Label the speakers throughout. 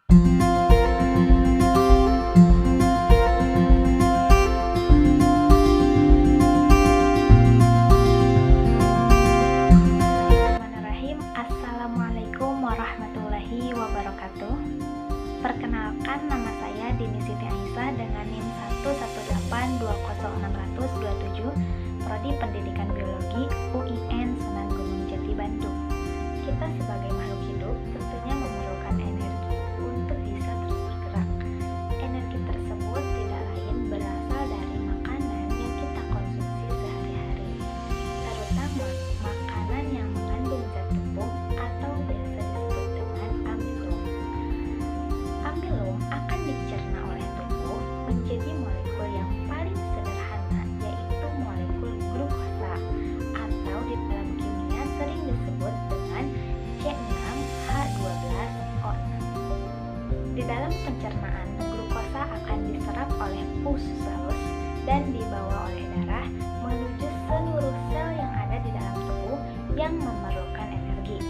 Speaker 1: Bismillahirrahmanirrahim. Assalamualaikum warahmatullahi wabarakatuh. Perkenalkan, nama saya Dini Siti Aisyah dengan NIM 118206027, Prodi Pendidikan Biologi UIN Sunan Gunung Jati, Bandung. Kita sebagai makhluk hidup tentunya memerlukan energi untuk bisa terus bergerak. Energi tersebut tidak lain berasal dari makanan yang kita konsumsi sehari-hari, terutama makanan yang mengandung zat tepung atau biasa disebut dengan amilum. Amilum akan dicerna oleh tubuh menjadi molekul yang paling sederhana, yaitu molekul glukosa, atau di dalam kimia sering disebut dengan C6H12O6. Di dalam pencernaan, glukosa akan diserap oleh usus halus dan dibawa oleh darah menuju seluruh sel yang ada di dalam tubuh yang memerlukan energi.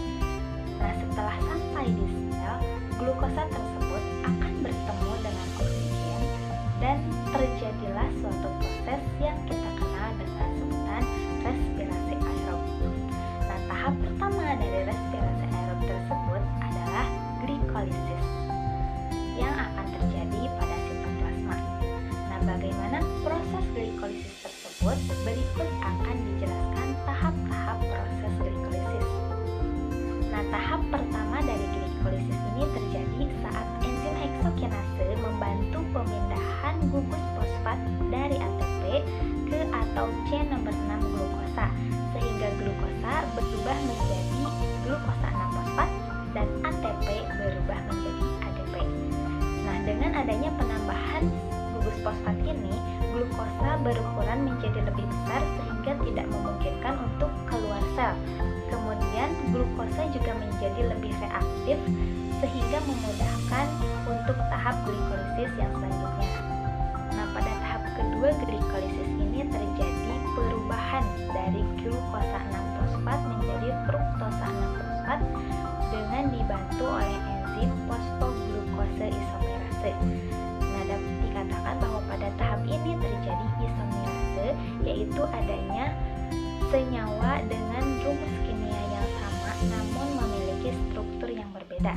Speaker 1: Nah, setelah sampai di sel, glukosa tersebut akan bertemu dengan oksigen dan terjadilah suatu proses yang kita kenal dengan sebutan respirasi aerob. Nah, tahap pertama dari respirasi aerob tersebut adalah glikolisis yang akan terjadi pada sitoplasma. Nah, bagaimana proses glikolisis tersebut? Berikut akan dijelaskan tahap-tahap proses glikolisis. Nah, tahap pertama dari glikolisis ini terjadi saat enzim heksokinase membantu pemindahan gugus fosfat dari ATP ke atau C6 glukosa, sehingga glukosa berubah menjadi glukosa 6 fosfat dan ATP berubah menjadi ADP. Nah, dengan adanya penambahan gugus fosfat ini, glukosa berukuran menjadi lebih besar sehingga tidak memungkinkan untuk keluar sel. Kemudian glukosa juga menjadi lebih reaktif sehingga memudahkan untuk tahap glikolisis yang selanjutnya. Nah, pada tahap kedua glikolisis ini terjadi perubahan dari glukosa 6 fosfat menjadi fruktosa 6 fosfat dengan dibantu oleh enzim fosfoglucose isomerase. Nah, dapat dikatakan bahwa pada tahap ini terjadi isomerase, yaitu adanya senyawa dengan rumus kimia yang sama namun memiliki struktur yang berbeda.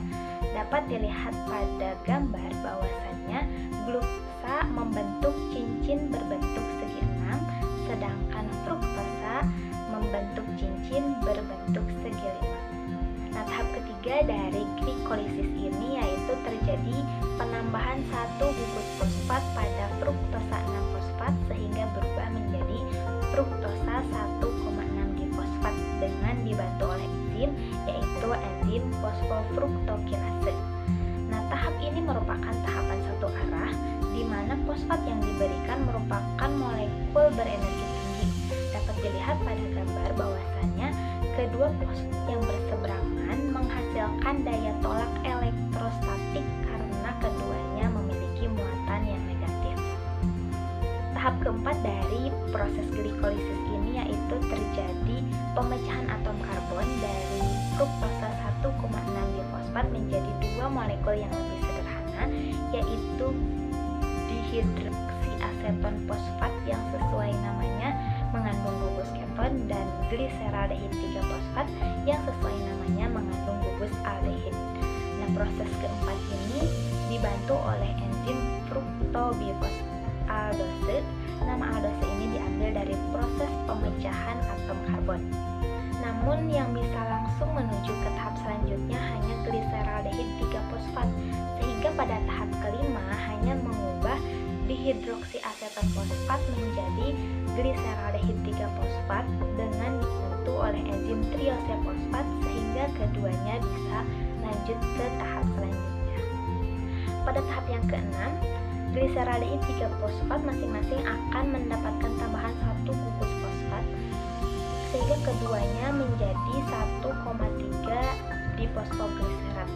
Speaker 1: Dapat dilihat pada gambar bahwasannya glukosa membentuk cincin berbentuk segi 6, sedangkan fruktosa membentuk cincin berbentuk segi 5. Nah, tahap ketiga dari glikolisis ini yaitu terjadi penambahan satu gugus fosfat pada fruktosa 6 fosfat sehingga berubah menjadi fruktosa 1,6 difosfat dengan dibantu oleh enzim yaitu enzim fosfofruktokinase. Nah, tahap ini merupakan tahapan satu arah di mana fosfat yang diberikan merupakan molekul berenergi tinggi. Dapat dilihat pada gambar bahwasannya kedua fosfat yang berseberangan menghasilkan daya tolak elektrostatik karena keduanya memiliki muatan yang negatif. Tahap keempat dari proses glikolisis ini yaitu terjadi pemecahan atom karbon dari fruktosa 1,6 difosfat menjadi dua molekul yang lebih sederhana, yaitu dihidroksiaseton fosfat yang sesuai namanya mengandung gugus keton dan gliseraldehid 3 fosfat yang sesuai namanya mengandung gugus aldehid. Nah, proses keempat ini dibantu oleh enzim fruktobifosfaldase. Nama aldose ini diambil dari proses pemecahan atom karbon. Namun yang bisa langsung menuju ke tahap selanjutnya hanya gliseraldehid 3 fosfat, sehingga pada tahap kelima hanya mengubah dihidroksiaseton fosfat menjadi gliseraldehid 3 fosfat dengan dibantu oleh enzim triose fosfat sehingga keduanya bisa lanjut ke tahap selanjutnya. Pada tahap yang keenam, gliseraldehid 3 fosfat masing-masing akan mendapatkan tambahan satu gugus fosfat sehingga keduanya menjadi 1,3 difosfogliserat.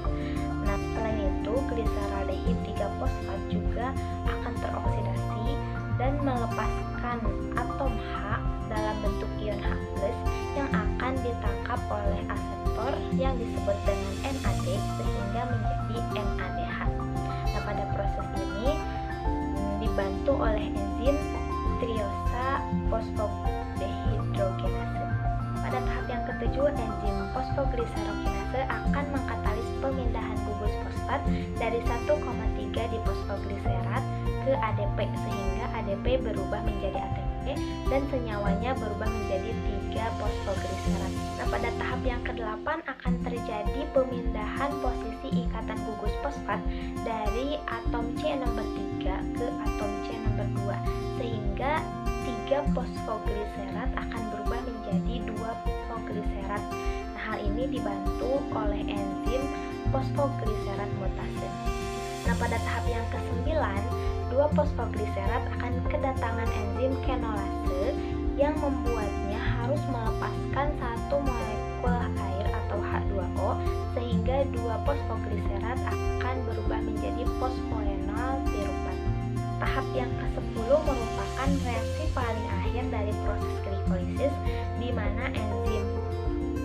Speaker 1: Nah, selain itu gliseraldehid 3 fosfat juga akan teroksidasi dan melepaskan atom H dalam bentuk ion H+ yang akan ditangkap oleh aseptor yang disebut dengan NAD sehingga menjadi NADH. oleh enzim triosa fosfodehidrogenase. Pada tahap yang ketujuh, enzim fosfogliserokinase akan mengkatalis pemindahan gugus fosfat dari 1,3 difosfogliserat ke ADP sehingga ADP berubah menjadi ATP dan senyawanya berubah menjadi 3 fosfogliserat. Nah, pada tahap yang ke-8 akan terjadi pemindahan posisi ikatan gugus fosfat dari atom C nomor 3 ke atom C nomor 2 sehingga 3 fosfogliserat akan berubah menjadi 2 fosfogliserat. Nah, hal ini dibantu oleh enzim fosfogliserat mutase. Nah, pada tahap yang ke-9, 2 fosfogliserat akan kedatangan enzim kenolase yang membuatnya harus melepaskan satu molekul air atau H2O sehingga 2 fosfogliserat akan berubah menjadi fosfoenol piruvat. Tahap yang ke-10 merupakan reaksi paling akhir dari proses glikolisis di mana enzim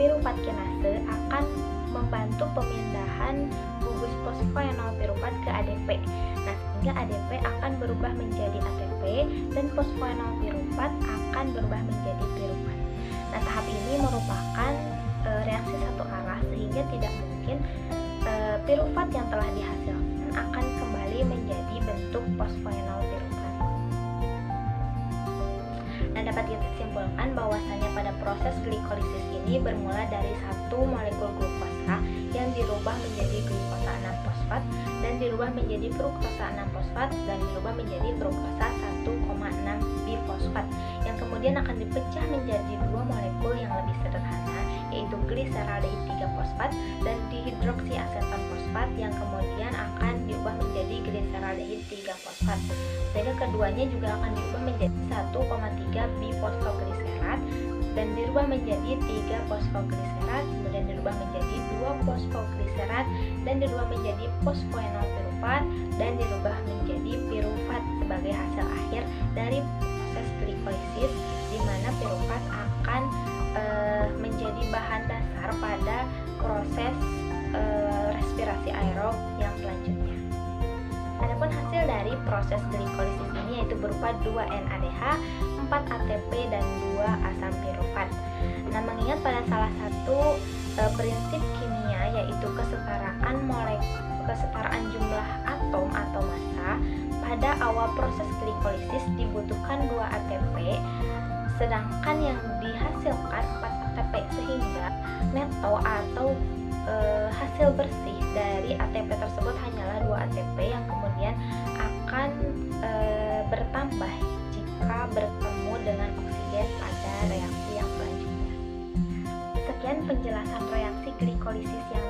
Speaker 1: piruvat kinase akan membantu pemindahan gugus fosfoenol piruvat ke ADP. Nah, sehingga ADP akan berubah menjadi ATP dan fosfoenol piruvat akan berubah menjadi piruvat. Nah, tahap ini merupakan reaksi satu arah sehingga tidak mungkin piruvat yang telah dihasilkan akan kembali menjadi bentuk fosfoenol piruvat. Nah, dapat kita simpulkan bahwasannya pada proses glikolisis ini bermula dari satu molekul glukosa yang dirubah menjadi glukosa 6-fosfat dan dirubah menjadi fruktosa 6-fosfat dan dirubah menjadi fruktosa 1,6 bifosfat yang kemudian akan dipecah menjadi 2 molekul yang lebih sederhana yaitu gliseraldehid 3-fosfat dan dihidroksiaseton fosfat yang kemudian akan diubah menjadi gliseraldehid 3-fosfat sehingga keduanya juga akan diubah menjadi 1,3 bifosfogliserat dan dirubah menjadi 3 fosfogliserat, kemudian dirubah menjadi 2 fosfogliserat dan dirubah menjadi fosfoenol piruvat dan dirubah menjadi piruvat sebagai hasil akhir dari proses glikolisis di mana piruvat akan menjadi bahan dasar pada proses respirasi aerob yang selanjutnya. Adapun hasil dari proses glikolisis ini yaitu berupa 2 NADH, 4 ATP dan 2 asam piruvat. Nah, mengingat pada salah satu prinsip kimia yaitu kesetaraan jumlah atom atau massa, pada awal proses glikolisis dibutuhkan 2 ATP sedangkan yang dihasilkan 4 ATP sehingga neto atau hasil bersih dari ATP tersebut hanyalah 2 ATP yang kemudian akan bertambah jika bertemu dengan oksigen pada reaksi yang selanjutnya. Sekian penjelasan reaksi glikolisis yang